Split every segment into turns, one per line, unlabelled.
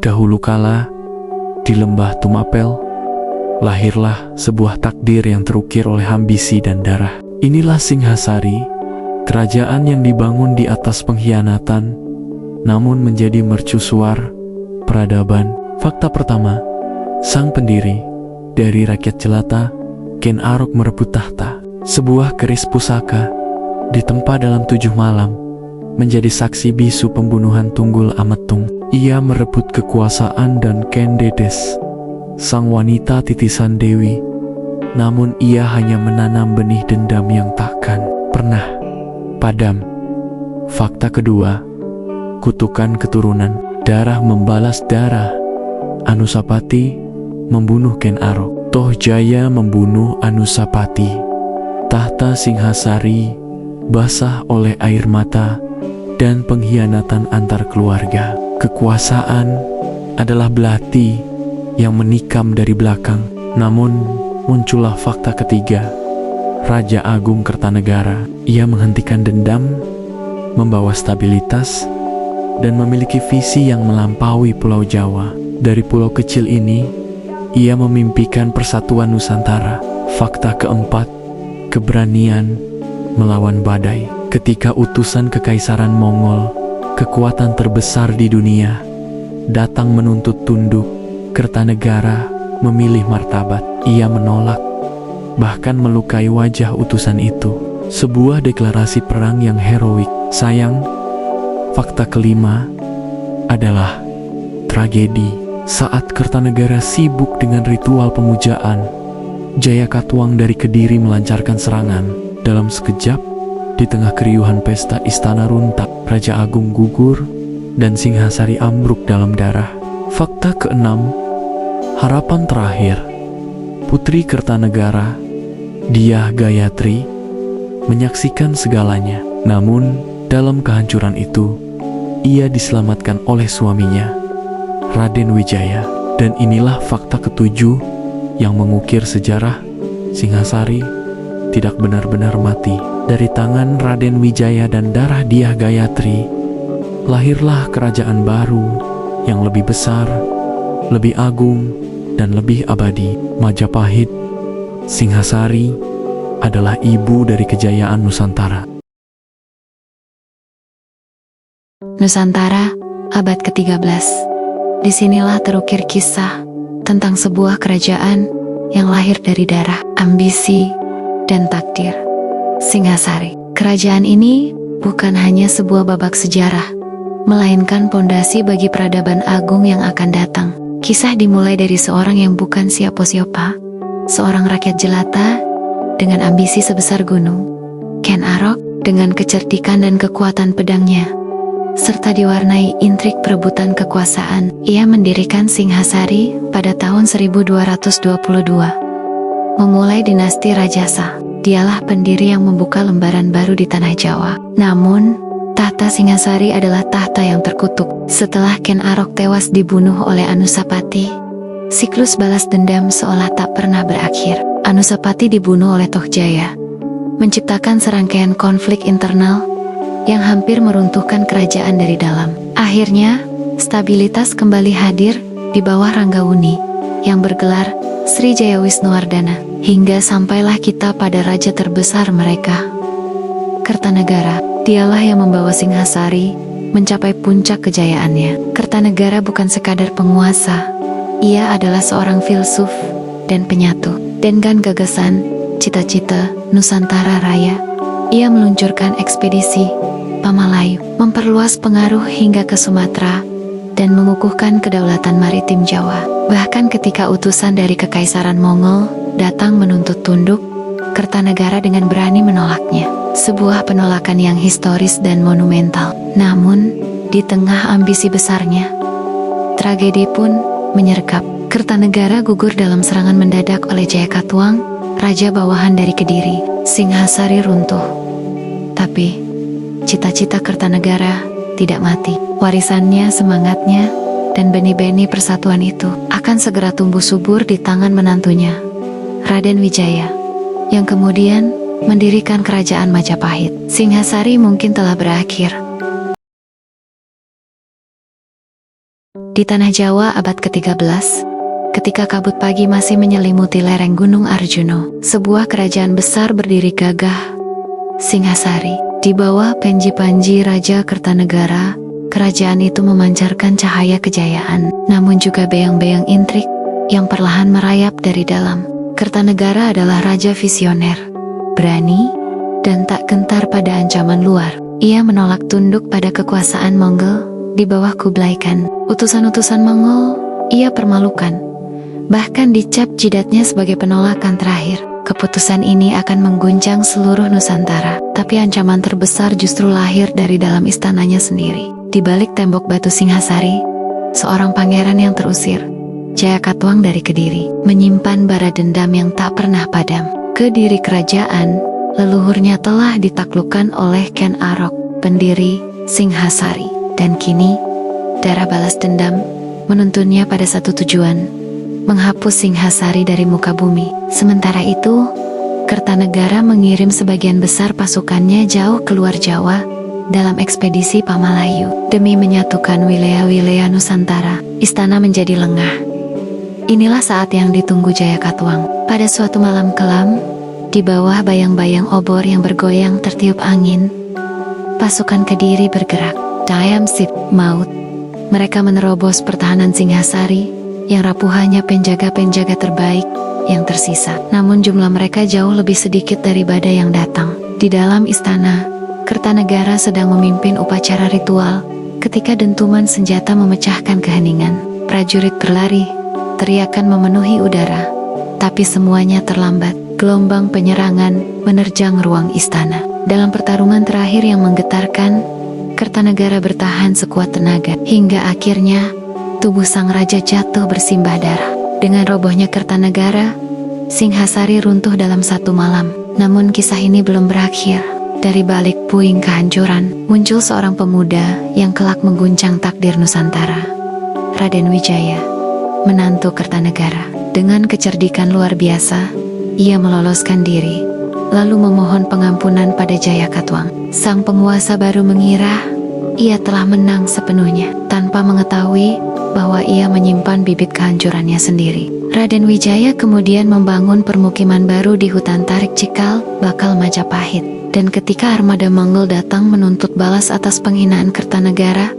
Dahulu kala, di lembah Tumapel, lahirlah sebuah takdir yang terukir oleh ambisi dan darah. Inilah Singhasari, kerajaan yang dibangun di atas pengkhianatan, namun menjadi mercusuar peradaban. Fakta pertama, sang pendiri dari rakyat jelata, Ken Arok merebut tahta. Sebuah keris pusaka ditempa dalam 7 malam, menjadi saksi bisu pembunuhan Tunggul Ametung. Ia merebut kekuasaan dan Ken Dedes, sang wanita titisan Dewi. Namun ia hanya menanam benih dendam yang takkan pernah padam. Fakta kedua, kutukan keturunan. Darah membalas darah. Anusapati membunuh Ken Arok. Tohjaya membunuh Anusapati. Tahta Singhasari basah oleh air mata dan pengkhianatan antar keluarga. Kekuasaan adalah belati yang menikam dari belakang. Namun muncullah fakta ketiga, Raja Agung Kertanegara. Ia menghentikan dendam, membawa stabilitas, dan memiliki visi yang melampaui Pulau Jawa. Dari pulau kecil ini, ia memimpikan persatuan Nusantara. Fakta keempat, keberanian melawan badai. Ketika utusan Kekaisaran Mongol, kekuatan terbesar di dunia, datang menuntut tunduk, Kertanegara memilih martabat. Ia menolak, bahkan melukai wajah utusan itu. Sebuah deklarasi perang yang heroik. Sayang, fakta kelima adalah tragedi. Saat Kertanegara sibuk dengan ritual pemujaan, Jayakatwang dari Kediri melancarkan serangan. Dalam sekejap, di tengah keriuhan pesta istana runtak, Raja Agung gugur dan Singhasari ambruk dalam darah. Fakta keenam, harapan terakhir. Putri Kertanegara, Dyah Gayatri, menyaksikan segalanya. Namun, dalam kehancuran itu, ia diselamatkan oleh suaminya, Raden Wijaya. Dan inilah fakta ketujuh yang mengukir sejarah Singhasari tidak benar-benar mati. Dari tangan Raden Wijaya dan darah Dyah Gayatri, lahirlah kerajaan baru yang lebih besar, lebih agung, dan lebih abadi. Majapahit. Singhasari adalah ibu dari kejayaan Nusantara.
Nusantara, abad ke-13. Disinilah terukir kisah tentang sebuah kerajaan yang lahir dari darah, ambisi, dan takdir. Singhasari. Kerajaan ini bukan hanya sebuah babak sejarah, melainkan pondasi bagi peradaban agung yang akan datang. Kisah dimulai dari seorang yang bukan siapa-siapa, seorang rakyat jelata dengan ambisi sebesar gunung, Ken Arok, dengan kecerdikan dan kekuatan pedangnya, serta diwarnai intrik perebutan kekuasaan. Ia mendirikan Singhasari pada tahun 1222, memulai dinasti Rajasa. Dialah pendiri yang membuka lembaran baru di tanah Jawa. Namun, tahta Singhasari adalah tahta yang terkutuk. Setelah Ken Arok tewas dibunuh oleh Anusapati, siklus balas dendam seolah tak pernah berakhir. Anusapati dibunuh oleh Tohjaya, menciptakan serangkaian konflik internal yang hampir meruntuhkan kerajaan dari dalam. Akhirnya, stabilitas kembali hadir di bawah Ranggawuni yang bergelar Sri Jaya Wisnuwardana. Hingga sampailah kita pada raja terbesar mereka, Kertanegara. Dialah yang membawa Singhasari mencapai puncak kejayaannya. Kertanegara bukan sekadar penguasa, ia adalah seorang filsuf dan penyatu. Dengan gagasan, cita-cita, Nusantara Raya, ia meluncurkan ekspedisi Pamalayu, memperluas pengaruh hingga ke Sumatera, dan mengukuhkan kedaulatan maritim Jawa. Bahkan ketika utusan dari Kekaisaran Mongol datang menuntut tunduk, Kertanegara dengan berani menolaknya. Sebuah penolakan yang historis dan monumental. Namun, di tengah ambisi besarnya, tragedi pun menyergap. Kertanegara gugur dalam serangan mendadak oleh Jayakatwang, raja bawahan dari Kediri. Singhasari runtuh. Tapi, cita-cita Kertanegara tidak mati. Warisannya, semangatnya, dan benih-benih persatuan itu akan segera tumbuh subur di tangan menantunya, Raden Wijaya, yang kemudian mendirikan kerajaan Majapahit. Singhasari mungkin telah berakhir, Di tanah Jawa abad ke-13, ketika kabut pagi masih menyelimuti lereng Gunung Arjuno, sebuah kerajaan besar berdiri gagah, Singhasari. Di bawah Penji Panji Raja Kertanegara, kerajaan itu memancarkan cahaya kejayaan, namun juga beang-beang intrik yang perlahan merayap dari dalam. Kertanegara adalah raja visioner, berani, dan tak gentar pada ancaman luar. Ia menolak tunduk pada kekuasaan Mongol di bawah Kublai Khan. Utusan-utusan Mongol ia permalukan, bahkan dicap jidatnya sebagai penolakan terakhir. Keputusan ini akan mengguncang seluruh Nusantara, tapi ancaman terbesar justru lahir dari dalam istananya sendiri. Di balik tembok batu Singhasari, seorang pangeran yang terusir, Jayakatwang dari Kediri, menyimpan bara dendam yang tak pernah padam. Kediri kerajaan, leluhurnya telah ditaklukkan oleh Ken Arok, pendiri Singhasari. Dan kini, darah balas dendam menuntunnya pada satu tujuan, menghapus Singhasari dari muka bumi. Sementara itu, Kertanegara mengirim sebagian besar pasukannya jauh keluar Jawa dalam ekspedisi Pamalayu. Demi menyatukan wilayah-wilayah Nusantara, istana menjadi lengah. Inilah saat yang ditunggu Jayakatwang. Pada suatu malam kelam, di bawah bayang-bayang obor yang bergoyang tertiup angin, pasukan Kediri bergerak. Dayam Sip Maut. Mereka menerobos pertahanan Singhasari yang rapuh hanya penjaga-penjaga terbaik yang tersisa. Namun jumlah mereka jauh lebih sedikit dari badai yang datang. Di dalam istana, Kertanegara sedang memimpin upacara ritual ketika dentuman senjata memecahkan keheningan. Prajurit berlari, teriakan memenuhi udara, tapi semuanya terlambat. Gelombang penyerangan menerjang ruang istana. Dalam pertarungan terakhir yang menggetarkan, Kertanegara bertahan sekuat tenaga, hingga akhirnya tubuh sang raja jatuh bersimbah darah. Dengan robohnya Kertanegara, Singhasari runtuh dalam satu malam. Namun kisah ini belum berakhir. Dari balik puing kehancuran, muncul seorang pemuda yang kelak mengguncang takdir Nusantara. Raden Wijaya, menantu Kertanegara. Dengan kecerdikan luar biasa, ia meloloskan diri, lalu memohon pengampunan pada Jayakatwang. Sang penguasa baru mengira ia telah menang sepenuhnya, tanpa mengetahui bahwa ia menyimpan bibit kehancurannya sendiri. Raden Wijaya kemudian membangun permukiman baru di hutan Tarik Cikal Bakal Majapahit. Dan ketika armada Mongol datang menuntut balas atas penghinaan Kertanegara,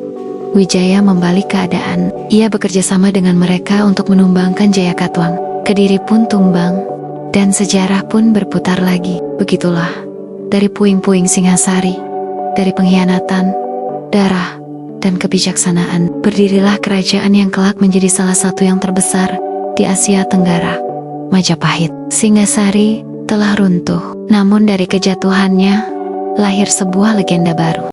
Wijaya membalik keadaan. Ia bekerja sama dengan mereka untuk menumbangkan Jayakatwang. Kediri pun tumbang, dan sejarah pun berputar lagi. Begitulah, dari puing-puing Singhasari, dari pengkhianatan, darah, dan kebijaksanaan, berdirilah kerajaan yang kelak menjadi salah satu yang terbesar di Asia Tenggara, Majapahit. Singhasari telah runtuh, namun dari kejatuhannya lahir sebuah legenda baru.